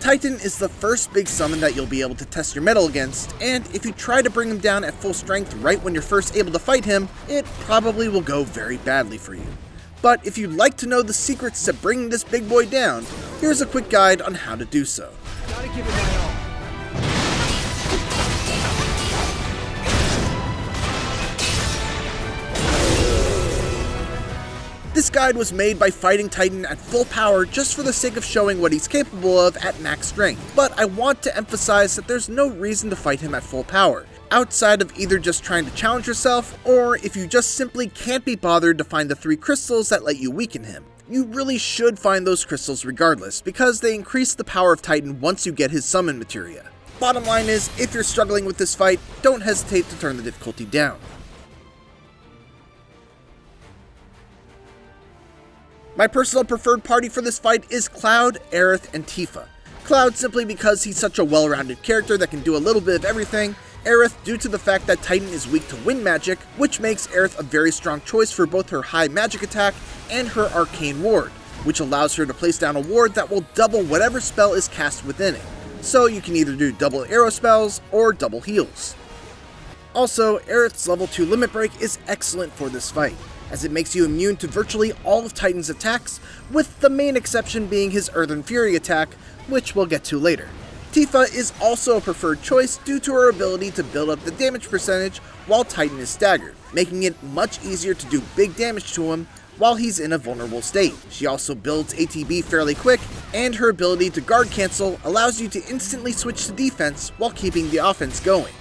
Titan is the first big summon that you'll be able to test your mettle against, and if you try to bring him down at full strength right when you're first able to fight him, it probably will go very badly for you. But if you'd like to know the secrets to bringing this big boy down, here's a quick guide on how to do so. Gotta give it my all. This guide was made by fighting Titan at full power just for the sake of showing what he's capable of at max strength, but I want to emphasize that there's no reason to fight him at full power, outside of either just trying to challenge yourself, or if you just simply can't be bothered to find the 3 crystals that let you weaken him. You really should find those crystals regardless, because they increase the power of Titan once you get his summon materia. Bottom line is, if you're struggling with this fight, don't hesitate to turn the difficulty down. My personal preferred party for this fight is Cloud, Aerith, and Tifa. Cloud simply because he's such a well-rounded character that can do a little bit of everything, Aerith due to the fact that Titan is weak to wind magic, which makes Aerith a very strong choice for both her high magic attack and her arcane ward, which allows her to place down a ward that will double whatever spell is cast within it. So you can either do double arrow spells or double heals. Also, Aerith's level 2 limit break is excellent for this fight, as it makes you immune to virtually all of Titan's attacks, with the main exception being his Earthen Fury attack, which we'll get to later. Tifa is also a preferred choice due to her ability to build up the damage percentage while Titan is staggered, making it much easier to do big damage to him while he's in a vulnerable state. She also builds ATB fairly quick, and her ability to guard cancel allows you to instantly switch to defense while keeping the offense going.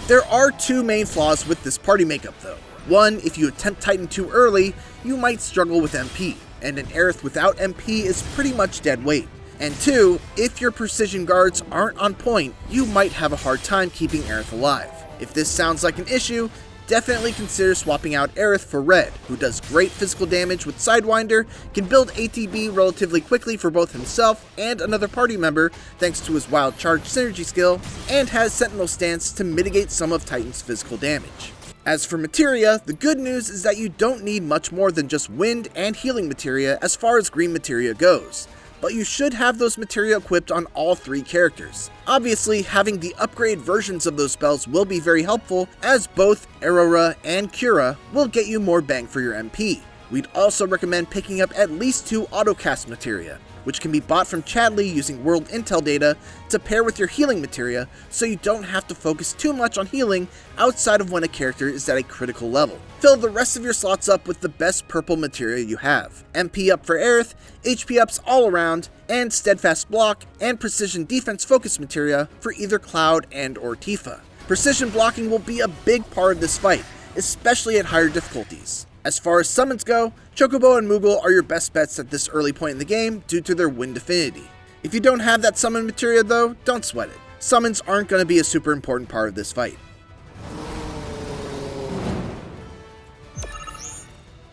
There are 2 main flaws with this party makeup though. One, if you attempt Titan too early, you might struggle with MP, and an Aerith without MP is pretty much dead weight. And 2, if your precision guards aren't on point, you might have a hard time keeping Aerith alive. If this sounds like an issue, definitely consider swapping out Aerith for Red, who does great physical damage with Sidewinder, can build ATB relatively quickly for both himself and another party member thanks to his Wild Charge synergy skill, and has Sentinel Stance to mitigate some of Titan's physical damage. As for materia, the good news is that you don't need much more than just wind and healing materia as far as green materia goes, but you should have those materia equipped on all 3 characters. Obviously, having the upgrade versions of those spells will be very helpful, as both Aurora and Cura will get you more bang for your MP. We'd also recommend picking up at least 2 autocast materia, which can be bought from Chadley using World Intel data to pair with your healing materia, so you don't have to focus too much on healing outside of when a character is at a critical level. Fill the rest of your slots up with the best purple materia you have. MP up for Aerith, HP ups all around, and steadfast block and precision defense focus materia for either Cloud and or Tifa. Precision blocking will be a big part of this fight, especially at higher difficulties. As far as summons go, Chocobo and Moogle are your best bets at this early point in the game due to their wind affinity. If you don't have that summon materia though, don't sweat it. Summons aren't going to be a super important part of this fight.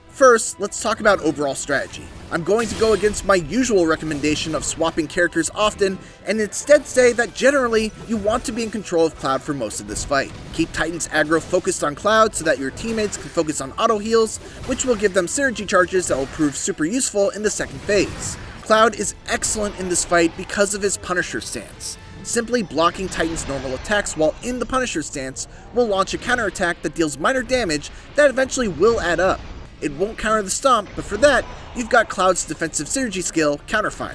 First, let's talk about overall strategy. I'm going to go against my usual recommendation of swapping characters often, and instead say that generally, you want to be in control of Cloud for most of this fight. Keep Titan's aggro focused on Cloud so that your teammates can focus on auto heals, which will give them synergy charges that will prove super useful in the second phase. Cloud is excellent in this fight because of his Punisher stance. Simply blocking Titan's normal attacks while in the Punisher stance will launch a counterattack that deals minor damage that eventually will add up. It won't counter the stomp, but for that, you've got Cloud's defensive synergy skill, Counterfire.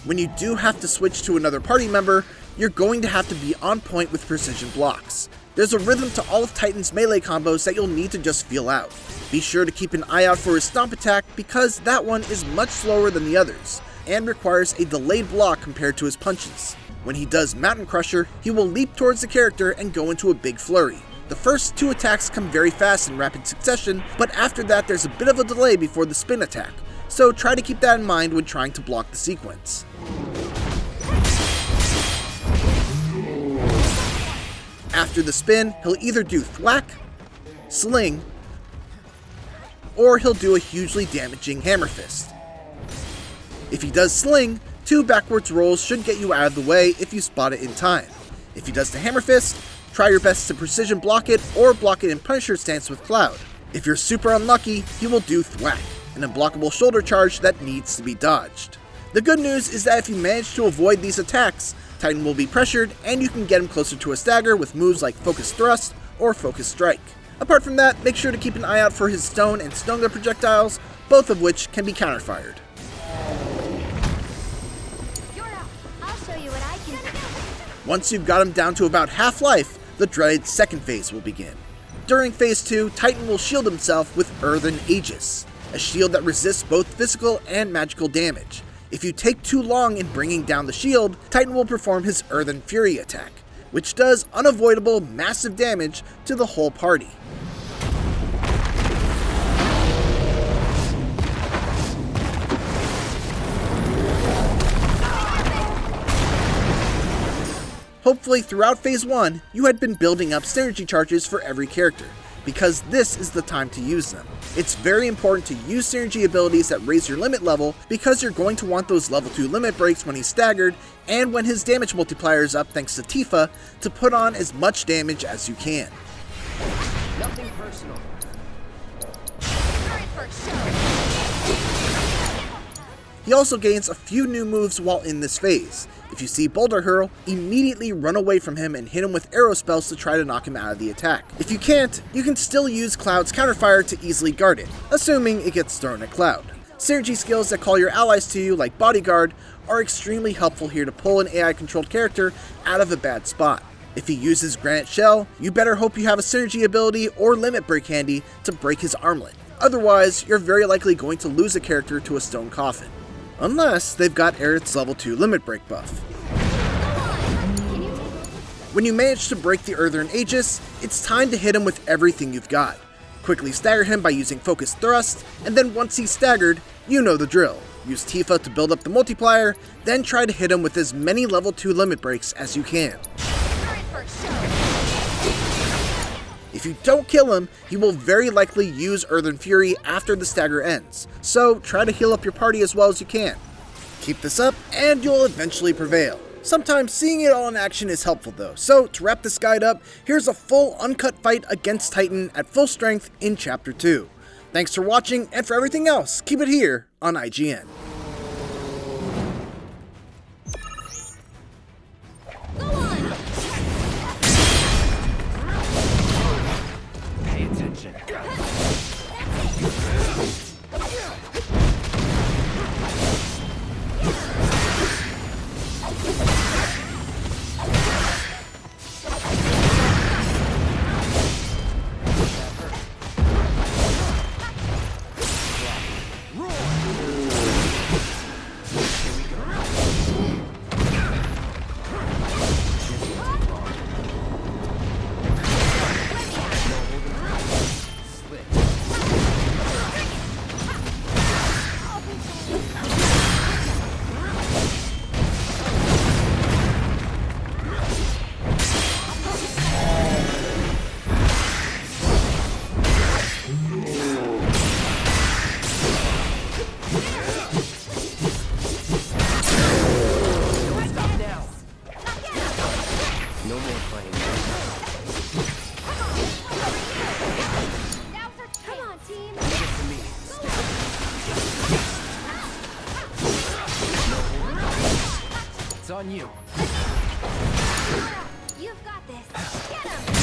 When you do have to switch to another party member, you're going to have to be on point with precision blocks. There's a rhythm to all of Titan's melee combos that you'll need to just feel out. Be sure to keep an eye out for his stomp attack because that one is much slower than the others, and requires a delayed block compared to his punches. When he does Mountain Crusher, he will leap towards the character and go into a big flurry. The first 2 attacks come very fast in rapid succession, but after that there's a bit of a delay before the spin attack, so try to keep that in mind when trying to block the sequence. After the spin, he'll either do Thwack, Sling, or he'll do a hugely damaging Hammer Fist. If he does Sling, 2 backwards rolls should get you out of the way if you spot it in time. If he does the Hammer Fist, try your best to precision block it or block it in Punisher stance with Cloud. If you're super unlucky, he will do Thwack, an unblockable shoulder charge that needs to be dodged. The good news is that if you manage to avoid these attacks, Titan will be pressured and you can get him closer to a stagger with moves like Focus Thrust or Focus Strike. Apart from that, make sure to keep an eye out for his stone and stone gun projectiles, both of which can be counterfired. Once you've got him down to about half life, the dreaded second phase will begin. During phase 2, Titan will shield himself with Earthen Aegis, a shield that resists both physical and magical damage. If you take too long in bringing down the shield, Titan will perform his Earthen Fury attack, which does unavoidable massive damage to the whole party. Hopefully throughout phase 1, you had been building up synergy charges for every character, because this is the time to use them. It's very important to use synergy abilities that raise your limit level, because you're going to want those level 2 limit breaks when he's staggered, and when his damage multiplier is up thanks to Tifa, to put on as much damage as you can. Nothing personal. He also gains a few new moves while in this phase. If you see Boulder Hurl, immediately run away from him and hit him with arrow spells to try to knock him out of the attack. If you can't, you can still use Cloud's counterfire to easily guard it, assuming it gets thrown at Cloud. Synergy skills that call your allies to you, like Bodyguard, are extremely helpful here to pull an AI-controlled character out of a bad spot. If he uses Granite Shell, you better hope you have a synergy ability or limit break handy to break his armlet. Otherwise, you're very likely going to lose a character to a stone coffin. Unless they've got Aerith's level 2 limit break buff. When you manage to break the Earthen Aegis, it's time to hit him with everything you've got. Quickly stagger him by using Focus Thrust, and then once he's staggered, you know the drill. Use Tifa to build up the multiplier, then try to hit him with as many level 2 limit breaks as you can. If you don't kill him, he will very likely use Earthen Fury after the stagger ends, so try to heal up your party as well as you can. Keep this up, and you'll eventually prevail. Sometimes seeing it all in action is helpful though, so to wrap this guide up, here's a full uncut fight against Titan at full strength in Chapter 2. Thanks for watching, and for everything else, keep it here on IGN. It's on you. You've got this. Get him!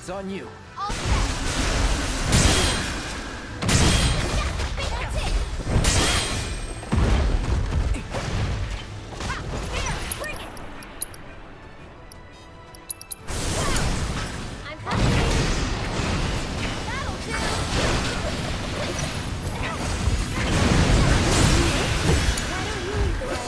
It's on you. All set. That's it. Ha, there, bring it. I'm coming. That'll do. Why don't you lead the way?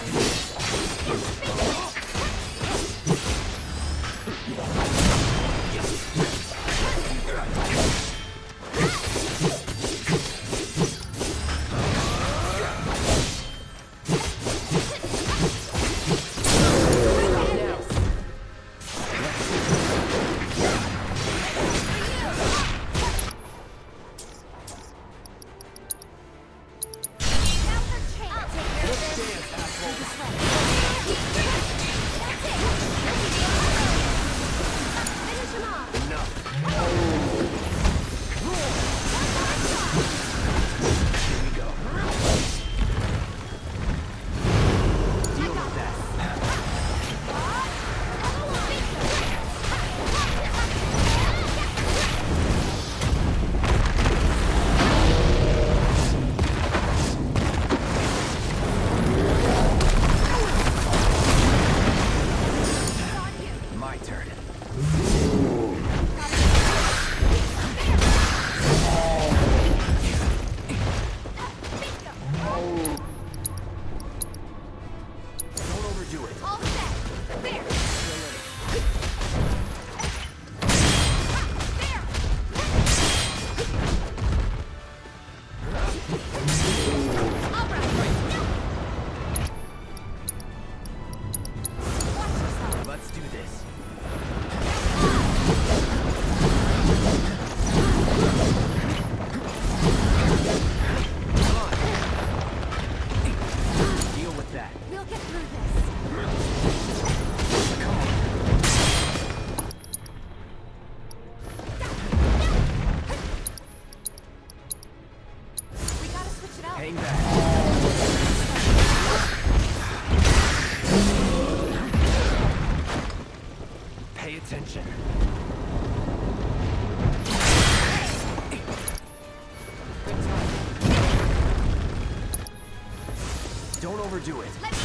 My turn. Don't overdo it. All set. There. There. All right. Watch yourself. Let's do this. Come on. Deal with that. We'll get through this. Come on. We gotta switch it up. Hang back. Pay attention. Good time. Don't overdo it. Let me.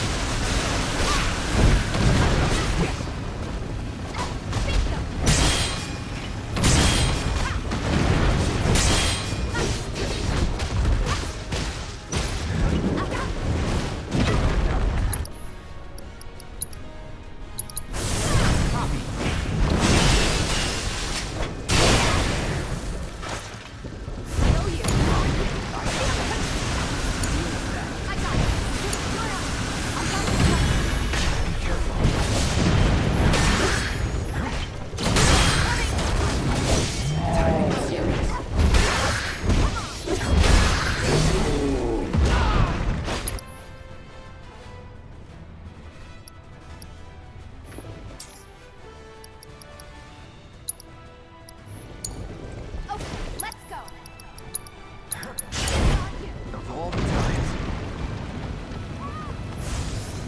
Of all the times.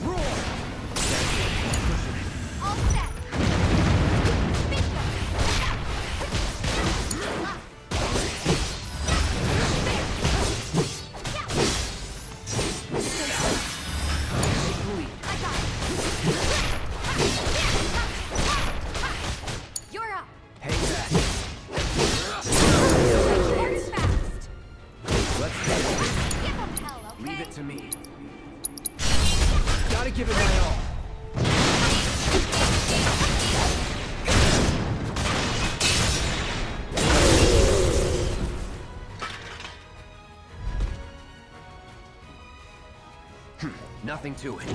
Roar! All set. Bingo. Take the lead. I got it. You're up. Hang back. Very fast. Let's do it. Give 'em hell, okay? Leave it to me. Gotta give it my all. Nothing to it.